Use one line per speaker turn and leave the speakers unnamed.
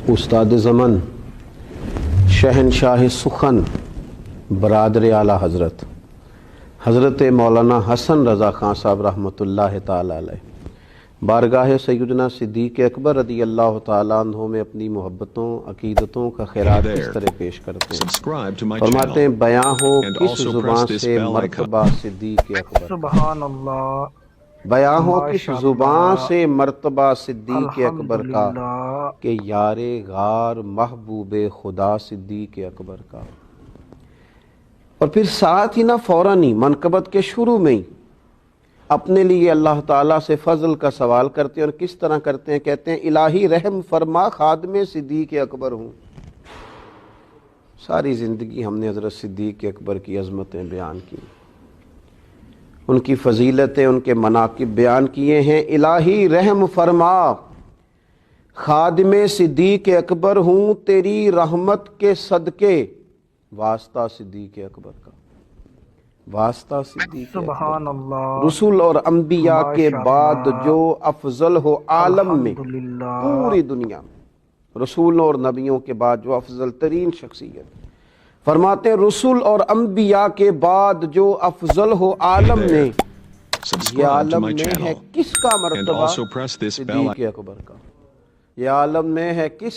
استاد زمن شہنشاہ سخن برادر اعلیٰ حضرت مولانا حسن رضا خان صاحب رحمۃ اللہ تعالی علیہ بارگاہ سیدنا صدیق اکبر رضی اللہ تعالیٰ عنہ میں اپنی محبتوں عقیدتوں کا خیرات اس طرح پیش کرتے ہیں۔ فرماتے ہیں بیاں ہو کس زبان سے مرتبہ صدیق اکبر،
سبحان اللہ،
بیاں ہو کس زبان سے مرتبہ صدیق اکبر کا، کہ یار غار محبوب خدا صدیق اکبر کا۔ اور پھر ساتھ ہی نہ فوراً ہی منقبت کے شروع میں ہی اپنے لیے اللہ تعالیٰ سے فضل کا سوال کرتے ہیں، اور کس طرح کرتے ہیں؟ کہتے ہیں الہی رحم فرما خادم صدیق اکبر ہوں۔ ساری زندگی ہم نے حضرت صدیق اکبر کی عظمتیں بیان کی، ان کی فضیلتیں، ان کے مناقب بیان کیے ہیں۔ الہی رحم فرما خادم صدیق اکبر ہوں، تیری رحمت کے صدقے، واسطہ صدیق اکبر کا، واسطہ صدیق
سبحان اللہ،
رسول اور انبیاء کے بعد جو افضل ہو عالم میں، پوری دنیا میں رسول اور نبیوں کے بعد جو افضل ترین شخصیت، فرماتے ہیں رسول اور انبیاء کے بعد جو افضل ہو عالم میں، یہ عالم میں ہے کس کا مرتبہ؟ صدیق اکبر کا۔ یہ عالم میں ہے کس